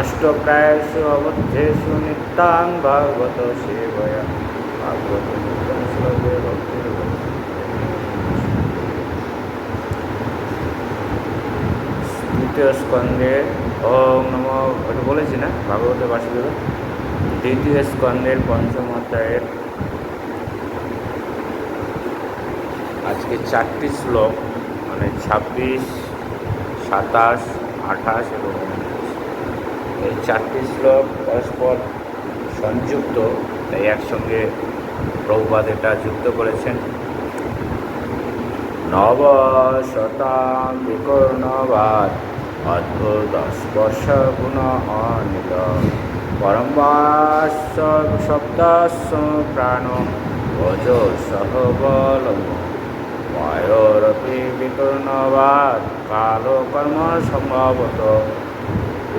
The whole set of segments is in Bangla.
নষ্টপ্রায়সু অবদ্ধেষু নিত্যাং ভাগবত সেবয়া ভাগবত নূতন শ্লোকে ভক্তির দ্বিতীয় স্কন্ধে ওম নম, ওটা বলেছি না ভাগবত বাসুদেব, দ্বিতীয় স্কন্ধের পঞ্চম অধ্যায়ের আজকে 4টি শ্লোক, মানে 26, 27, 28 এবং 29। এই 4টি শ্লোক পরস্পর সংযুক্ত, তাই একসঙ্গে প্রভুপাদ এটা যুক্ত করেছেন। নবশতাং বিকর্ণবাদ অদ্ভুত স্পর্শ গুণ অনিল পরমবাস শব্দাস্য প্রাণ ভজ সহ বলম বায়োরপি বিকর্ণবাদ কাল কর্ম সম্ভবত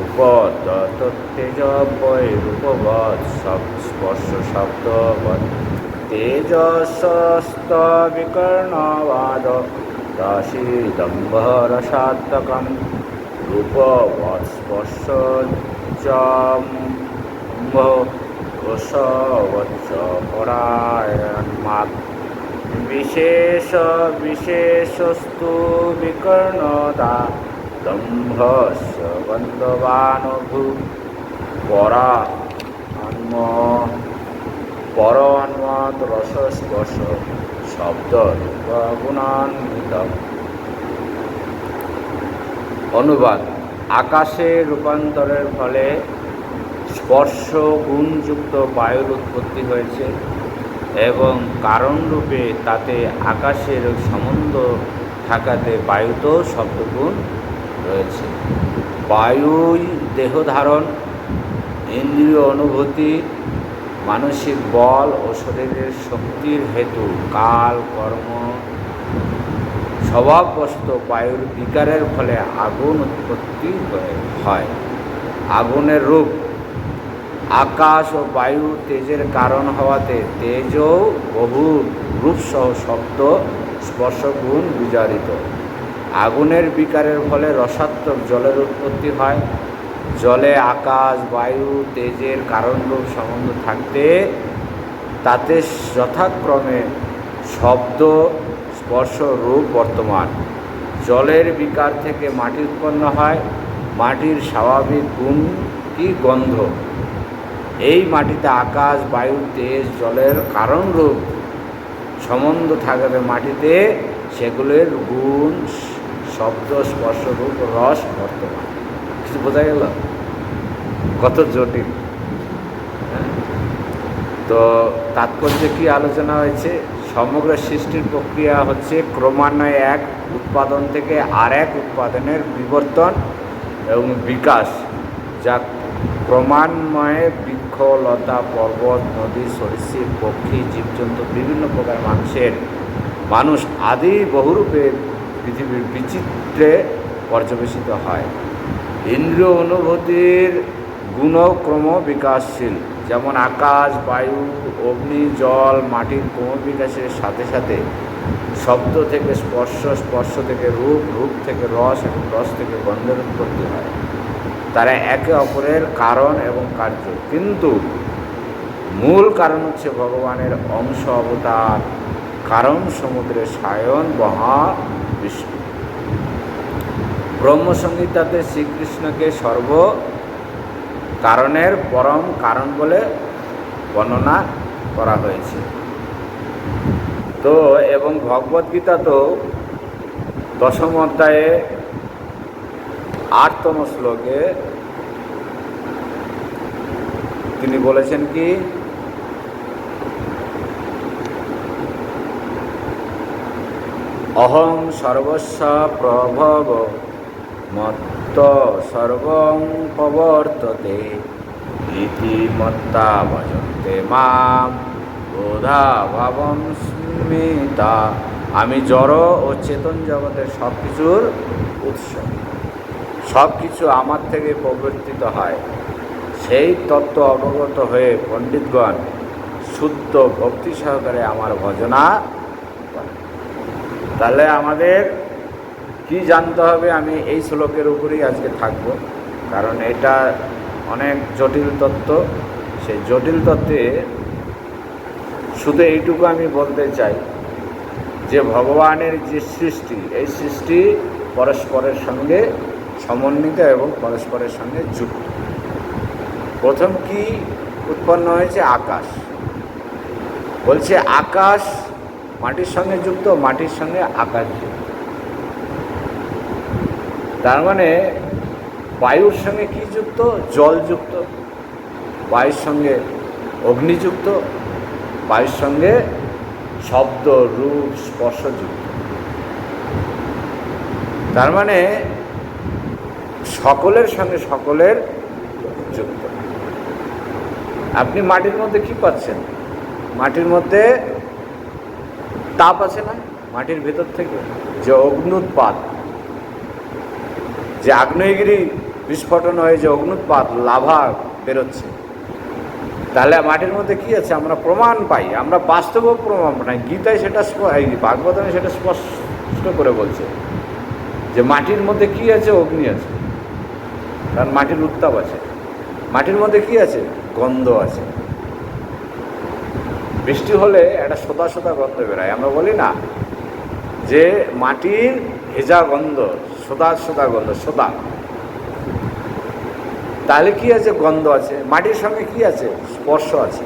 উপতেজ বৈরূপবৎ স্পর্শ শব্দবৎ তেজস্ত বিকর্ণবাদ দাসীদম্ভরসাত্মকম রূপবৎ স্পর্শ ঘোষবচ্চ পরায়ণমাত বিশেষস্তু বিকর্ণদা দম্ভস্য গন্ধবানভূ পরান্মাত রসস্পর্শ শব্দ রূপগুণান্বিতম। অনুবাদ: আকাশে রূপান্তরের ফলে স্পর্শ গুণযুক্ত বায়ুর উৎপত্তি হয়েছে এবং কারণরূপে তাতে আকাশের সম্বন্ধ থাকাতে বায়ুতেও শব্দগুণ রয়েছে। বায়ুই দেহধারণ, ইন্দ্রিয় অনুভূতি, মানসিক বল ও শরীরের শক্তির হেতু কাল কর্ম স্বভাববশত বায়ুর বিকারের ফলে আগুন উৎপত্তি হয়। আগুনের রূপ আকাশ ও বায়ু তেজের কারণ হওয়াতে তেজও বহু রূপসহ শব্দ স্পর্শ গুণ বিজারিত। আগুনের বিকারের ফলে রসাত্মক জলের উৎপত্তি হয়। জলে আকাশ বায়ু তেজের কারণরূপ সম্বন্ধ থাকতে তাতে যথাক্রমে শব্দ স্পর্শ রূপ বর্তমান। জলের বিকার থেকে মাটি উৎপন্ন হয়। মাটির স্বাভাবিক গুণ কি গন্ধ। এই মাটিতে আকাশ বায়ু তেজ জলের কারণরূপ সম্বন্ধ থাকাতে মাটিতে সেগুলির গুণ শব্দ স্পর্শ রূপ রস বর্তমান। কিছু বোঝা গেল? কত জটিল। তো তাৎপর্যে কি আলোচনা হয়েছে? সমগ্র সৃষ্টির প্রক্রিয়া হচ্ছে ক্রমান্বয়ে এক উৎপাদন থেকে আর এক উৎপাদনের বিবর্তন এবং বিকাশ, যা ক্রমান্বয়ে বৃক্ষ লতা পর্বত নদী সরীসৃপ পক্ষী জীবজন্তু বিভিন্ন প্রকার মানুষ আদি বহুরূপে পৃথিবীর বিচিত্রে পর্যবেসিত হয়। ইন্দ্রিয় অনুভূতির গুণক্রম বিকাশশীল, যেমন আকাশ বায়ু অগ্নি জল মাটির ক্রমবিকাশের সাথে সাথে শব্দ থেকে স্পর্শ স্পর্শ থেকে রূপ রূপ থেকে রস এবং রস থেকে গন্ধের উৎপত্তি হয়। তারা একে অপরের কারণ এবং কার্য, কিন্তু মূল কারণ হচ্ছে ভগবানের অংশ অবতার, কারণ সমুদ্রে সায়ন মহাবিষ্ণু। ব্রহ্মসংহিতাতে শ্রীকৃষ্ণকে সর্ব কারণের পরম কারণ বলে বর্ণনা করা হয়েছে। তো এবং ভগবদ্গীতা তো 10ম অধ্যায়ে 8তম শ্লোকে তিনি বলেছেন কি, অহং সর্বস্ব প্রভব মত্ত সর্বং প্রবর্ততে ইতি মত্তা ভজন্তে মাম বোধা ভাবং স্মিতা। আমি জড় ও চেতন জগতের সব কিছুর উৎস, সব কিছু আমার থেকে প্রবর্তিত হয়। সেই তত্ত্ব অবগত হয়ে পণ্ডিতগণ শুদ্ধ ভক্তি সহকারে আমার ভজনা করে। তাহলে আমাদের কি জানতে হবে? আমি এই শ্লোকের উপরেই আজকে থাকব, কারণ এটা অনেক জটিল তত্ত্ব। সেই জটিল তত্ত্বে শুধু এইটুকু আমি বলতে চাই যে ভগবানের যে সৃষ্টি, এই সৃষ্টি পরস্পরের সঙ্গে সমন্বিত এবং পরস্পরের সঙ্গে যুক্ত। প্রথম কি উৎপন্ন হয়েছে? আকাশ। বলছে আকাশ মাটির সঙ্গে যুক্ত, মাটির সঙ্গে আকাশ যুক্ত। তার মানে বায়ুর সঙ্গে কি যুক্ত? জল যুক্ত। বায়ুর সঙ্গে অগ্নিযুক্ত, বায়ুর সঙ্গে শব্দ, রূপ, স্পর্শ যুক্ত। তার মানে সকলের সঙ্গে সকলের যুক্ত। আপনি মাটির মধ্যে কি পাচ্ছেন? মাটির মধ্যে তাপ আছে না? মাটির ভেতর থেকে যে অগ্নুৎপাত, যে আগ্নেয়গিরি বিস্ফোটন হয়ে যে অগ্নুৎপাত, লাভা বেরোচ্ছে, তাহলে মাটির মধ্যে কি আছে? আমরা প্রমাণ পাই, আমরা বাস্তবও প্রমাণ পাই। গীতায় সেটা, ভাগবতমে সেটা স্পষ্ট করে বলছে যে মাটির মধ্যে কি আছে? অগ্নি আছে, কারণ মাটির উত্তাপ আছে। মাটির মধ্যে কি আছে? গন্ধ আছে। বৃষ্টি হলে একটা সোদা সোদা গন্ধ বেরোয়। আমরা বলি না যে মাটির ভেজা গন্ধ, সোদা সোদা গন্ধ, সোদা। তাহলে কি আছে? গন্ধ আছে। মাটির সঙ্গে কি আছে? স্পর্শ আছে।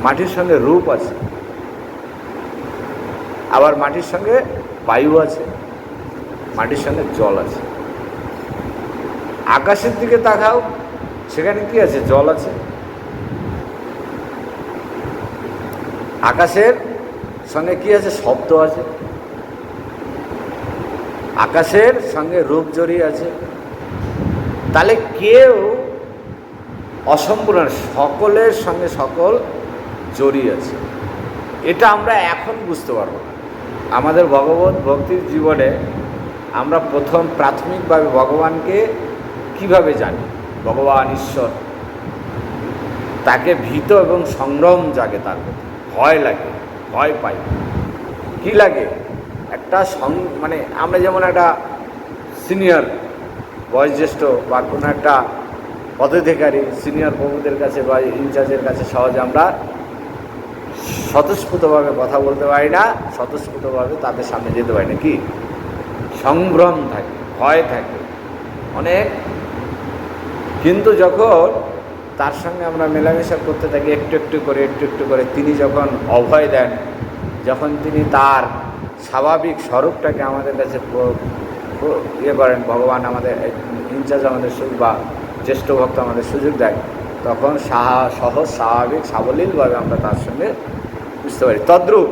মাটির সঙ্গে রূপ আছে। আবার মাটির সঙ্গে বায়ু আছে, মাটির সঙ্গে জল আছে। আকাশের দিকে তাকাও, সেখানে কি আছে? জল আছে। আকাশের সঙ্গে কি আছে? শব্দ আছে। আকাশের সঙ্গে রূপ জড়িয়ে আছে। তাহলে কেউ অসম্পূর্ণ, সকলের সঙ্গে সকল জড়িয়ে আছে। এটা আমরা এখন বুঝতে পারবো না। আমাদের ভগবত ভক্তির জীবনে আমরা প্রথম প্রাথমিকভাবে ভগবানকে কিভাবে জানি? ভগবান ঈশ্বর, তাকে ভীত এবং সংগ্রাম জাগে, তার প্রতি ভয় লাগে, ভয় পাই। কি লাগে? একটা মানে আমরা যেমন একটা সিনিয়র, বয়োজ্যেষ্ঠ বা কোনো একটা পদাধিকারী সিনিয়র প্রভুদের কাছে বা ইনচার্জের কাছে সহজে আমরা স্বতঃস্ফূর্তভাবে কথা বলতে পারি না, স্বতঃস্ফূর্তভাবে তাদের সামনে যেতে পারি না। কি সংভ্রম থাকে, ভয় থাকে অনেক। কিন্তু যখন তার সঙ্গে আমরা মেলামেশা করতে থাকি একটু একটু করে, একটু একটু করে, তিনি যখন অভয় দেন, যখন তিনি তার স্বাভাবিক স্বরূপটাকে আমাদের কাছে ইয়ে করেন, ভগবান আমাদের ইনচার্জ আমাদের বা জ্যেষ্ঠ ভক্ত আমাদের সুযোগ দেয়, তখন সহজ, স্বাভাবিক, সাবলীলভাবে আমরা তার সঙ্গে বুঝতে পারি। তদ্রূপ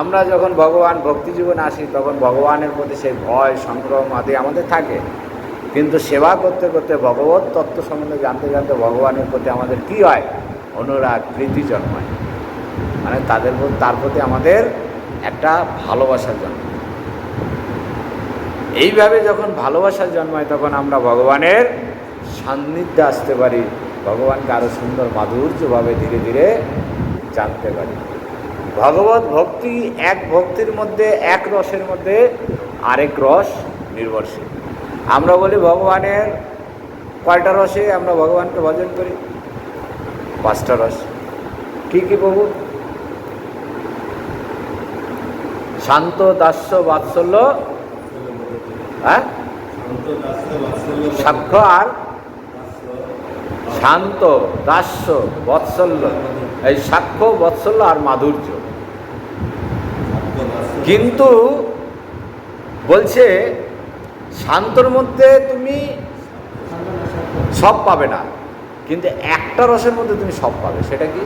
আমরা যখন ভগবান ভক্তি জীবনে আসি, তখন ভগবানের প্রতি সেই ভয়, সংগ্রাম আদি আমাদের থাকে। কিন্তু সেবা করতে করতে, ভগবত তত্ত্ব সম্বন্ধে জানতে জানতে ভগবানের প্রতি আমাদের কি হয়? অনুরাগ, প্রীতি জন্মায়। মানে তার প্রতি আমাদের একটা ভালোবাসার জন্ম। এইভাবে যখন ভালোবাসার জন্মায়, তখন আমরা ভগবানের সান্নিধ্যে আসতে পারি, ভগবানকে আরও সুন্দর মাধুর্যভাবে ধীরে ধীরে জানতে পারি। ভগবত ভক্তি এক ভক্তির মধ্যে, এক রসের মধ্যে আরেক রস নির্ভরশীল। আমরা বলি ভগবানের কয়টা রসে আমরা ভগবানকে ভজন করি? 5টা রস। কি কি প্রভু? শান্ত, দাস্য, বাৎসল্য, হ্যাঁ, সাক্ষ্য আর শান্ত, দাস্য, বৎসল্য, এই সাক্ষ্য, বৎসল্য আর মাধুর্য। কিন্তু বলছে শান্তর মধ্যে তুমি সব পাবে না, কিন্তু একটা রসের মধ্যে তুমি সব পাবে। সেটা কি?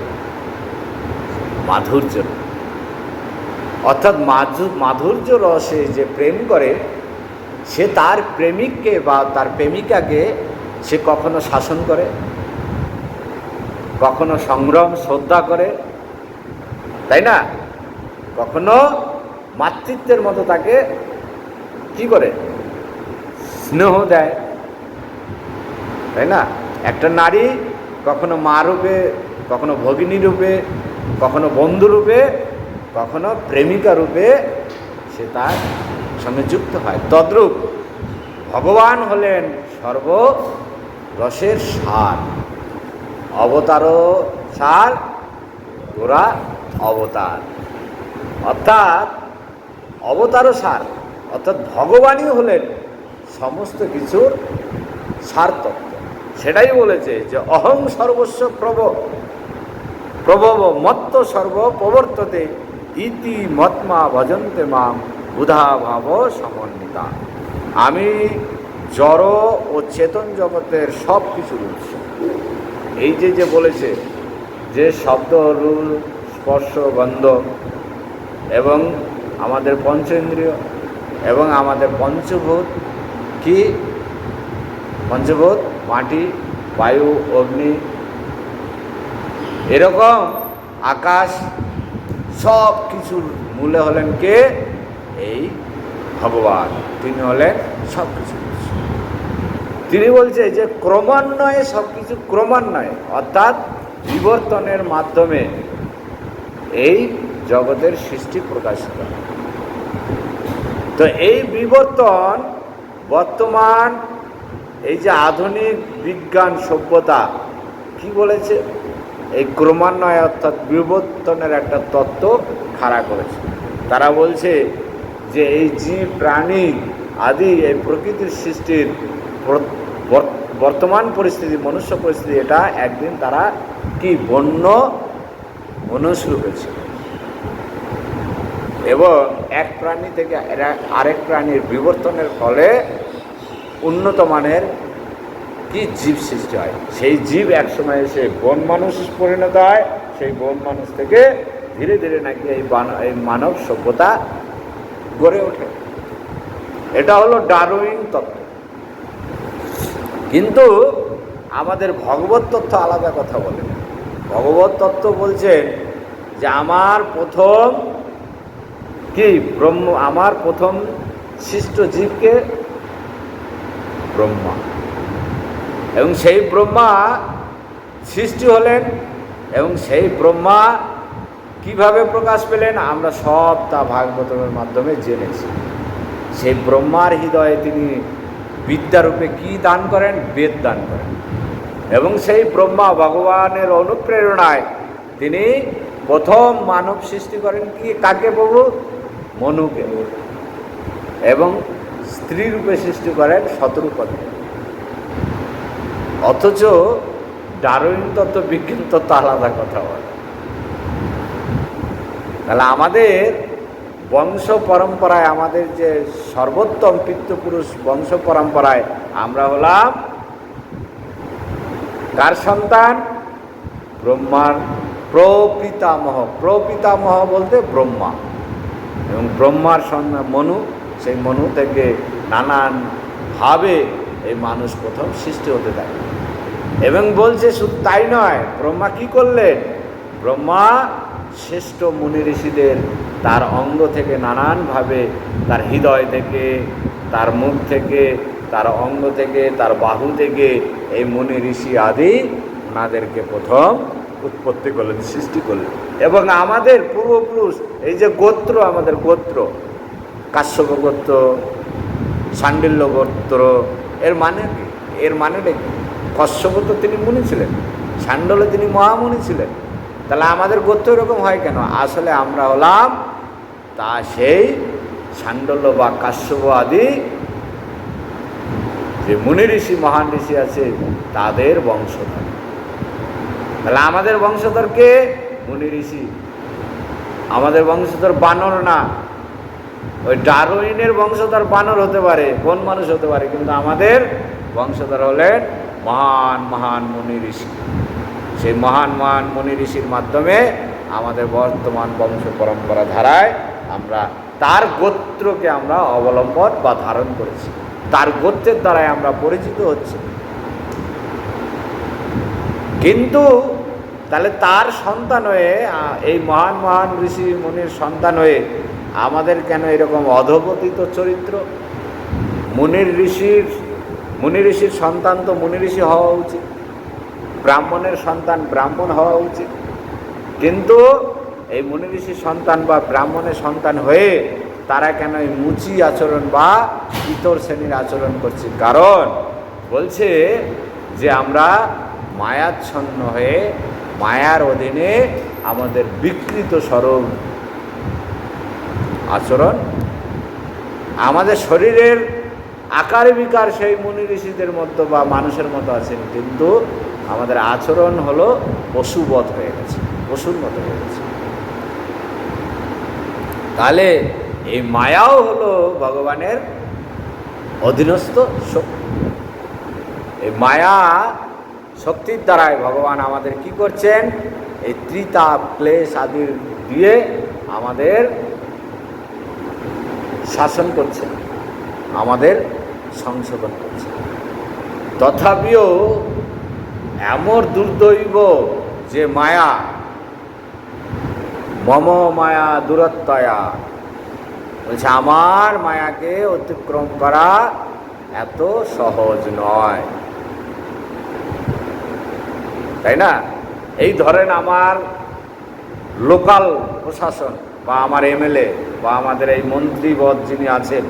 মাধুর্য। অর্থাৎ মাধুর্য রসে যে প্রেম করে, সে তার প্রেমিককে বা তার প্রেমিকাকে সে কখনো শাসন করে, কখনো সংগ্রাম, শ্রদ্ধা করে, তাই না? কখনো মাতৃত্বের মতো তাকে কি করে? স্নেহ দেয়, তাই না? একটা নারী কখনো মা রূপে, কখনো ভগিনী রূপে, কখনো বন্ধু রূপে, কখনো প্রেমিকা রূপে সে তার সঙ্গে যুক্ত হয়। তদ্রূপ ভগবান হলেন রসের সার, অবতারও সার, গোরা অবতার, অর্থাৎ অবতারও সার, অর্থাৎ ভগবানই হলেন সমস্ত কিছুর সারতত্ত্ব। সেটাই বলেছে যে অহং সর্বস্ব প্রভব মত্ত সর্ব প্রবর্ততে ইতি মত্মা ভজন্তে মাম বুধা ভাব সমন্বিতা। আমি জড় ও চেতন জগতের সব কিছুর উৎস। এই যে বলেছে যে শব্দ, রূপ, স্পর্শ, গন্ধ এবং আমাদের পঞ্চেন্দ্রিয় এবং আমাদের পঞ্চভূত, কি পঞ্চভূত, মাটি, বায়ু, অগ্নি, এরকম আকাশ, সব কিছুর মূলে হলেন কে? এই ভগবান। তিনি হলেন সব কিছু। তিনি বলছে যে ক্রমান্বয়ে সব কিছু, ক্রমান্বয়ে অর্থাৎ বিবর্তনের মাধ্যমে এই জগতের সৃষ্টি প্রকাশিত। তো এই বিবর্তন বর্তমান এই যে আধুনিক বিজ্ঞান সভ্যতা কি বলেছে? এই ক্রমান্বয় অর্থাৎ বিবর্তনের একটা তত্ত্ব খাড়া করেছে। তারা বলছে যে এই জীব, প্রাণী আদি এই প্রকৃতির সৃষ্টির বর্তমান পরিস্থিতি, মনুষ্য পরিস্থিতি, এটা একদিন তারা কি বন্য মনুষ্য রূপেছে এবং এক প্রাণী থেকে আরেক প্রাণীর বিবর্তনের ফলে উন্নত মানের কি জীব সৃষ্টি হয়। সেই জীব একসময় এসে বন মানুষ পরিণত হয়। সেই বন মানুষ থেকে ধীরে ধীরে নাকি এই মানব সভ্যতা গড়ে ওঠে। এটা হলো ডারউইন তত্ত্ব। কিন্তু আমাদের ভগবত তত্ত্ব আলাদা কথা বলে। ভগবত তত্ত্ব বলছেন যে আমার প্রথম কি ব্রহ্ম, আমার প্রথম সৃষ্ট জীবকে ব্রহ্মা, এবং সেই ব্রহ্মা সৃষ্টি হলেন এবং সেই ব্রহ্মা কিভাবে প্রকাশ পেলেন আমরা সব তা ভাগবতের মাধ্যমে জেনেছি। সেই ব্রহ্মার হৃদয়ে তিনি বিদ্যারূপে কি দান করেন? বেদ দান করেন। এবং সেই ব্রহ্মা ভগবানের অনুপ্রেরণায় তিনি প্রথম মানব সৃষ্টি করেন কি? কাকে? প্রভু মনুকে। এবং স্ত্রী রূপে সৃষ্টি করেন শতরূপকে। অথচ ডারউইন তত্ত্ব, বিজ্ঞান তত্ত্ব আলাদা কথা বলে। তাহলে আমাদের বংশ পরম্পরায়, আমাদের যে সর্বোত্তম পিতৃপুরুষ বংশ পরম্পরায় আমরা হলাম কার সন্তান? ব্রহ্মার প্রপিতামহ। প্রপিতামহ বলতে ব্রহ্মা, এবং ব্রহ্মার সন্তান মনু। সেই মনু থেকে নানানভাবে এই মানুষ প্রথম সৃষ্টি হতে থাকে। এবং বলছে শুধু তাই নয়, ব্রহ্মা কি করলেন? ব্রহ্মা শ্রেষ্ঠ মুনি ঋষিদের তার অঙ্গ থেকে নানানভাবে, তার হৃদয় থেকে, তার মুখ থেকে, তার অঙ্গ থেকে, তার বাহু থেকে এই মুনি ঋষি আদি ওনাদেরকে প্রথম উৎপত্তি করলেন, সৃষ্টি করলেন। এবং আমাদের পূর্বপুরুষ এই যে গোত্র, আমাদের গোত্র, কাশ্যপ গোত্র, শাণ্ডিল্য গোত্র, এর মানে কি? এর মানেটা কি? কশ্যপ তো তিনি মুনি ছিলেন, শাণ্ডিল্য তিনি মহামুনি ছিলেন। তাহলে আমাদের গোত্র এরকম হয় কেন? আসলে আমরা হলাম তা সেই শাণ্ডিল্য বা কাশ্যপ আদি যে মুনি ঋষি, মহান ঋষি আছে তাদের বংশধর। তাহলে আমাদের বংশধর কে? মুনি ঋষি। আমাদের বংশধর বানর না। ওই ডারউইনের বংশধর বানর হতে পারে, বন মানুষ হতে পারে, কিন্তু আমাদের বংশধর হলেন মহান মহান মুনি ঋষি। সেই মহান মহান মুনি ঋষির মাধ্যমে আমাদের বর্তমান বংশ পরম্পরা ধারায় আমরা তার গোত্রকে আমরা অবলম্বন বা ধারণ করেছি, তার গোত্রের দ্বারাই আমরা পরিচিত হচ্ছি। কিন্তু তাহলে তার সন্তান হয়ে, এই মহান মহান ঋষি মুনির সন্তান হয়ে আমাদের কেন এরকম অধপতিত চরিত্র? মুনি ঋষির সন্তান তো মুনি ঋষি হওয়া উচিত, ব্রাহ্মণের সন্তান ব্রাহ্মণ হওয়া উচিত। কিন্তু এই মুনি ঋষির সন্তান বা ব্রাহ্মণের সন্তান হয়ে তারা কেন এই মুচি আচরণ বা ইতর শ্রেণীর আচরণ করছে? কারণ বলছে যে আমরা মায়াচ্ছন্ন হয়ে মায়ার অধীনে আমাদের বিকৃত স্বরূপ আচরণ, আমাদের শরীরের আকার বিকার সেই মুনি ঋষিদের মতো বা মানুষের মতো আছেন, কিন্তু আমাদের আচরণ হলো পশুবৎ হয়ে গেছে, পশুর মতো হয়ে গেছে। তাহলে এই মায়াও হলো ভগবানের অধীনস্থ শক্তি। এই মায়া শক্তির দ্বারাই ভগবান আমাদের কি করছেন, এই ত্রিতাপ ক্লেশ আদি দিয়ে আমাদের শাসন করছেন, আমাদের সংশোধন করছেন। তথাপিও এমন দুর্দৈব যে মায়া, মম মায়া দূরত্বয়া, বলছে আমার মায়াকে অতিক্রম করা এত সহজ নয়, তাই না? এই ধরেন আমার লোকাল প্রশাসন বা আমার এমএলএ বা আমাদের এই মন্ত্রীবদ যিনি আছেন,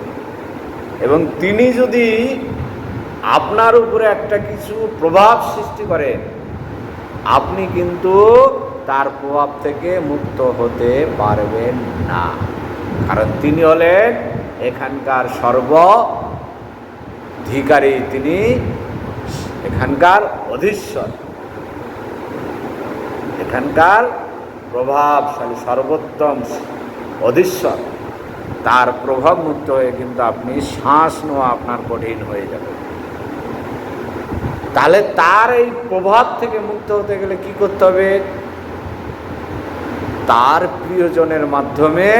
এবং তিনি যদি আপনার উপরে একটা কিছু প্রভাব সৃষ্টি করেন, আপনি কিন্তু তার প্রভাব থেকে মুক্ত হতে পারবেন না, কারণ তিনি হলেন এখানকার সর্বাধিকারী, তিনি এখানকার অধীশ্বর, এখানকার প্রভাবশালী সর্বোত্তম অধীশ্বর। তার প্রভাব মুক্ত হয়ে কিন্তু আপনি শ্বাস নেওয়া আপনার কঠিন হয়ে যাবে। তাহলে তার এই প্রভাব থেকে মুক্ত হতে গেলে কি করতে হবে? তার প্রিয়জনের মাধ্যমে,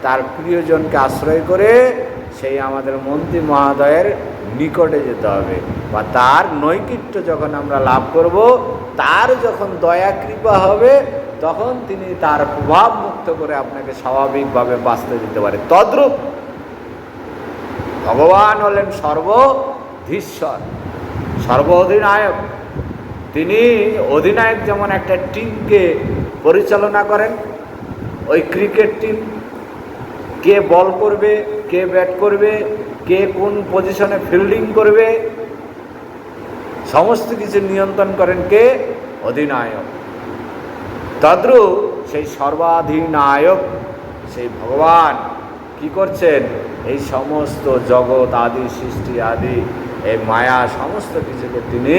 তার প্রিয়জনকে আশ্রয় করে সেই আমাদের মন্ত্রী মহোদয়ের নিকটে যেতে হবে, বা তার নৈকট্য যখন আমরা লাভ করব, তার যখন দয়া কৃপা হবে, তখন তিনি তার প্রভাব মুক্ত করে আপনাকে স্বাভাবিকভাবে বাঁচতে দিতে পারে। তদ্রূপ ভগবান হলেন সর্বধীশ্বর, সর্ব অধিনায়ক। তিনি অধিনায়ক যেমন একটা টিমকে পরিচালনা করেন, ওই ক্রিকেট টিম কে বল করবে, কে ব্যাট করবে, কে কোন পজিশনে ফিল্ডিং করবে, সমস্ত কিছু নিয়ন্ত্রণ করেন কে? অধিনায়ক। তদ্রূপ সেই সর্বাধিনায়ক সেই ভগবান কি করছেন? এই সমস্ত জগৎ আদি সৃষ্টি আদি এই মায়া সমস্ত কিছুকে তিনি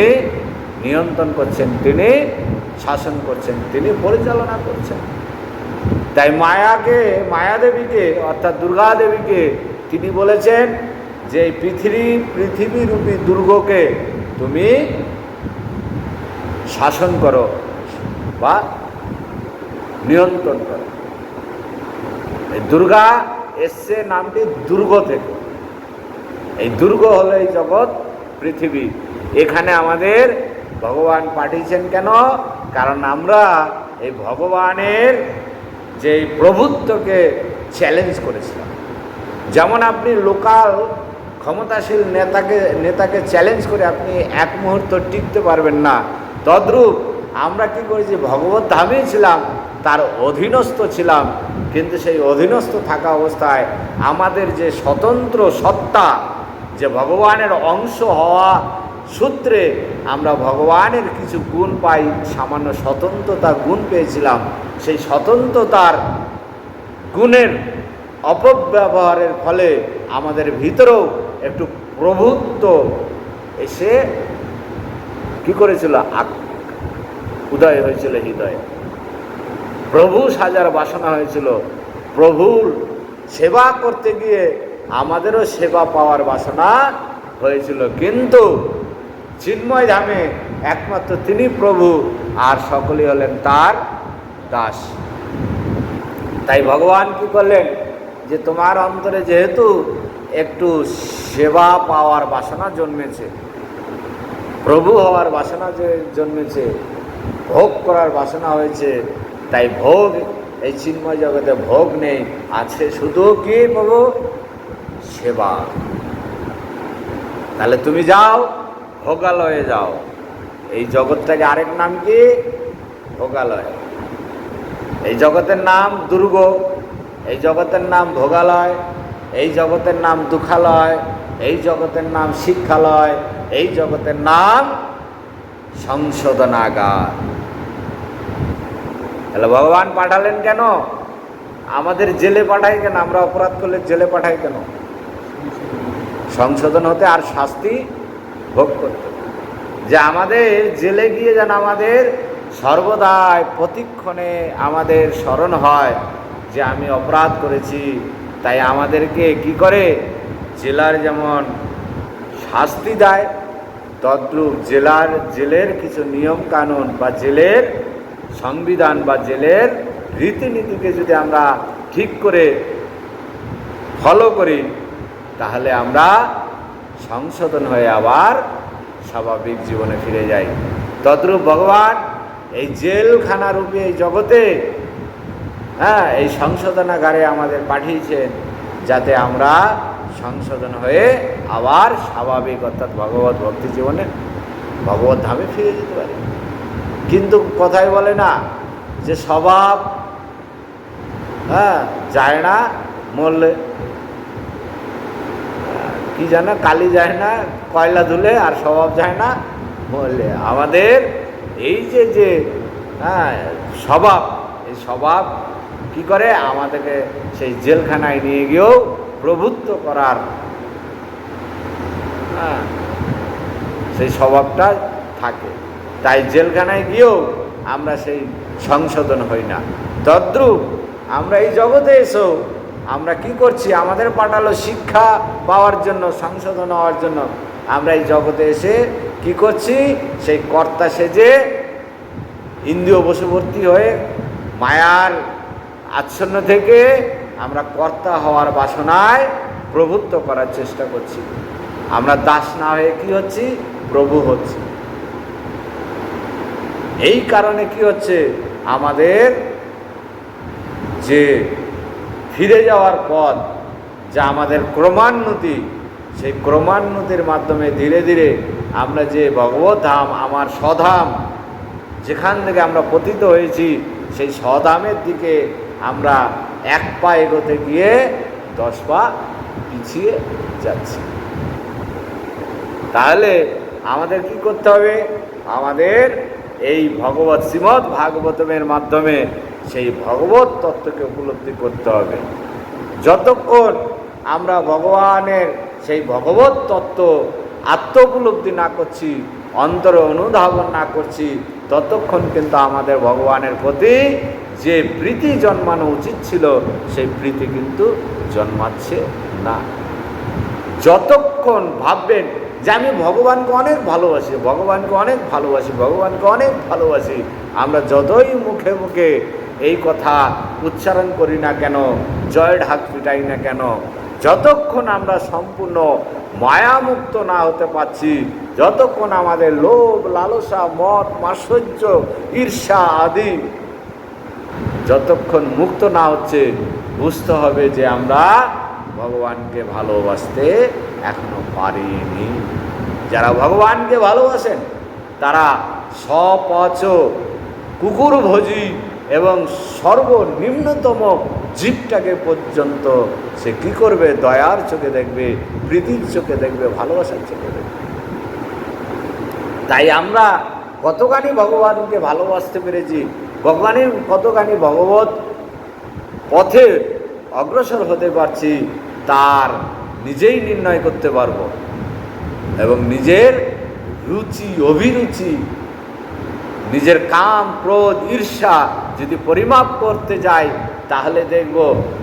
নিয়ন্ত্রণ করছেন, তিনি শাসন করছেন, তিনি পরিচালনা করছেন। তাই মায়াকে, মায়াদেবীকে অর্থাৎ দুর্গা দেবীকে তিনি বলেছেন যে এই পৃথিবীরূপী দুর্গকে তুমি শাসন করো বা নিয়ন্ত্রণ করো। এই দুর্গা এসছে নামটি দুর্গ থেকে। এই দুর্গ হলো এই জগৎ পৃথিবী। এখানে আমাদের ভগবান পাঠিয়েছেন কেন? কারণ আমরা এই ভগবানের যে প্রভুত্বকে চ্যালেঞ্জ করেছিলাম। যেমন আপনি লোকাল ক্ষমতাশীল নেতাকে চ্যালেঞ্জ করে আপনি এক মুহূর্ত টিকতে পারবেন না, তদ্রূপ আমরা কি করেছি? ভগবত ধামেই ছিলাম, তার অধীনস্থ ছিলাম, কিন্তু সেই অধীনস্থ থাকা অবস্থায় আমাদের যে স্বতন্ত্র সত্তা, যে ভগবানের অংশ হওয়া সূত্রে আমরা ভগবানের কিছু গুণ পাই, সামান্য স্বতন্ত্রতা গুণ পেয়েছিলাম। সেই স্বতন্ত্রতার গুণের অপব্যবহারের ফলে আমাদের ভিতরেও একটু প্রভুত্ব এসে কি করেছিল? উদয় হয়েছিল হৃদয়ে, প্রভু সাজার বাসনা হয়েছিল। প্রভুর সেবা করতে গিয়ে আমাদেরও সেবা পাওয়ার বাসনা হয়েছিল, কিন্তু চিন্ময় ধামে একমাত্র তিনি প্রভু, আর সকলেই হলেন তার দাস। তাই ভগবান কি করলেন? যে তোমার অন্তরে যেহেতু একটু সেবা পাওয়ার বাসনা জন্মেছে, প্রভু হওয়ার বাসনা যে জন্মেছে, ভোগ করার বাসনা হয়েছে, তাই ভোগ এই চিন্ময় জগতে ভোগ নেই, আছে শুধু কি প্রভু? সেবা। তাহলে তুমি যাও ভোগালয়ে যাও। এই জগৎটাকে আরেক নাম কি? ভোগালয়। এই জগতের নাম দুর্গ, এই জগতের নাম ভোগালয়, এই জগতের নাম দুঃখালয়, এই জগতের নাম শিক্ষালয়, এই জগতের নাম সংশোধনাগার। তাহলে ভগবান পাঠালেন কেন? আমাদের জেলে পাঠাই কেন? আমরা অপরাধ করলে জেলে পাঠাই কেন? সংশোধন হতে আর শাস্তি ভোগ করতে। যে আমাদের জেলে গিয়ে যেন আমাদের সর্বদাই প্রতিক্ষণে আমাদের স্মরণ হয় যে আমি অপরাধ করেছি। তাই আমাদেরকে কি করে? জেলার যেমন শাস্তি দেয়, তদ্রূপ জেলের কিছু নিয়ম কানুন বা জেলের সংবিধান বা জেলের রীতিনীতিকে যদি আমরা ঠিক করে ফলো করি, তাহলে আমরা সংশোধন হয়ে আবার স্বাভাবিক জীবনে ফিরে যাই। তদ্রূপ ভগবান এই জেলখানা রূপে এই জগতে এই সংশোধনাগারে আমাদের পাঠিয়েছেন, যাতে আমরা সংশোধন হয়ে আবার স্বাভাবিক অর্থাৎ ভগবত ভক্তি জীবনে ভগবত ধামে ফিরে যেতে পারি। কিন্তু কথাই বলে না যে স্বভাব যায় না মরলে, কি জানো, কালি যায় না কয়লা ধুলে, আর স্বভাব যায় না মরলে। আমাদের এই যে স্বভাব, এই স্বভাব কি করে? আমাদেরকে সেই জেলখানায় নিয়ে গিয়েও প্রভুত্ব করার সেই স্বভাবটা থাকে। তাই জেলখানায় গিয়েও আমরা সেই সংশোধন হই না। তদ্রূপ আমরা এই জগতে এসেও আমরা কি করছি? আমাদের পাঠালো শিক্ষা পাওয়ার জন্য, সংশোধন হওয়ার জন্য। আমরা এই জগতে এসে কি করছি? সেই কর্তা সেজে ইন্দ্রিয় বশবর্তী হয়ে মায়ার আচ্ছন্ন থেকে আমরা কর্তা হওয়ার বাসনায় প্রভুত্ব করার চেষ্টা করছি। আমরা দাস না হয়ে কি হচ্ছি? প্রভু হচ্ছি। এই কারণে কি হচ্ছে? আমাদের যে ফিরে যাওয়ার পথ, যা আমাদের ক্রমান্নতি, সেই ক্রমান্নতির মাধ্যমে ধীরে ধীরে আমরা যে ভগবত ধাম, আমার স্বধাম, যেখান থেকে আমরা পতিত হয়েছি, সেই স্বধামের দিকে আমরা এক পা এগোতে গিয়ে 10 পা পিছিয়ে যাচ্ছি। তাহলে আমাদের কি করতে হবে? আমাদের এই ভগবত শ্রীমদ্ ভাগবতমের মাধ্যমে সেই ভগবত তত্ত্বকে উপলব্ধি করতে হবে। যতক্ষণ আমরা ভগবানের সেই ভগবত তত্ত্ব আত্ম উপলব্ধি না করছি, অন্তরে অনুধাবন না করছি, ততক্ষণ কিন্তু আমাদের ভগবানের প্রতি যে প্রীতি জন্মানো উচিত ছিল, সেই প্রীতি কিন্তু জন্মাচ্ছে না। যতক্ষণ ভাববেন যে আমি ভগবানকে অনেক ভালোবাসি, ভগবানকে অনেক ভালোবাসি, ভগবানকে অনেক ভালোবাসি, আমরা যতই মুখে মুখে এই কথা উচ্চারণ করি না কেন, জয় ঢাক পিটাই না কেন, যতক্ষণ আমরা সম্পূর্ণ মায়ামুক্ত না হতে পারছি, যতক্ষণ আমাদের লোভ, লালসা, মদ, মাৎসর্য, ঈর্ষা আদি যতক্ষণ মুক্ত না হচ্ছে, বুঝতে হবে যে আমরা ভগবানকে ভালোবাসতে এখনো পারিনি। যারা ভগবানকে ভালোবাসেন তারা সপচ কুকুরভোজী এবং সর্বনিম্নতম জীবটাকে পর্যন্ত সে কি করবে? দয়ার চোখে দেখবে, প্রীতির চোখে দেখবে, ভালোবাসার চোখে দেখবে। তাই আমরা কতখানি ভগবানকে ভালোবাসতে পেরেছি, কতখানি ভগবত পথে অগ্রসর হতে পারছি, তার নিজেই নির্ণয় করতে পারবো। এবং নিজের রুচি, অভিরুচি, নিজের কাম, ক্রোধ, ঈর্ষা যদি পরিমাপ করতে যাই, তাহলে দেখব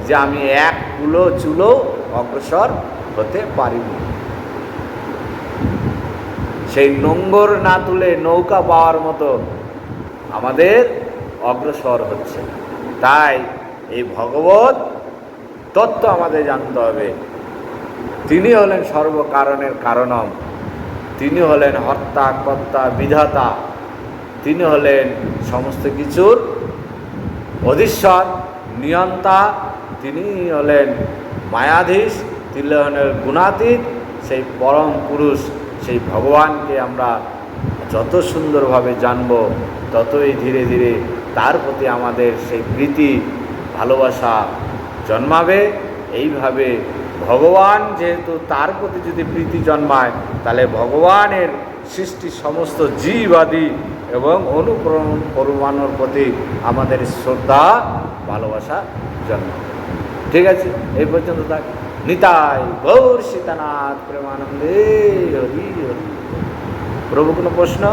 যে আমি এক কুলো চুলো অগ্রসর হতে পারিনি। সেই নোঙ্গর না তুলে নৌকা পাওয়ার মতো আমাদের অগ্রসর হচ্ছে। তাই এই ভগবত তত্ত্ব আমাদের জানতে হবে। তিনি হলেন সর্বকারণের কারণম, তিনি হলেন হর্তা, কর্তা, বিধাতা, তিনি হলেন সমস্ত কিছুর অধীশ্বর, নিয়ন্তা, তিনি হলেন মায়াধীশ, তিনি হলেন গুণাতীত। সেই পরম পুরুষ, সেই ভগবানকে আমরা যত সুন্দরভাবে জানব, ততই ধীরে ধীরে তার প্রতি আমাদের সেই প্রীতি, ভালোবাসা জন্মাবে। এইভাবে ভগবান যেহেতু, তার প্রতি যদি প্রীতি জন্মায়, তাহলে ভগবানের সৃষ্টির সমস্ত জীবাদি এবং অনুপ্রমাণের প্রতি আমাদের শ্রদ্ধা ভালোবাসা জন্ম। ঠিক আছে, এই পর্যন্ত থাক। নিতাই গৌর সীতানাথ প্রেমানন্দে হরি হরি। প্রভু কোনো প্রশ্ন?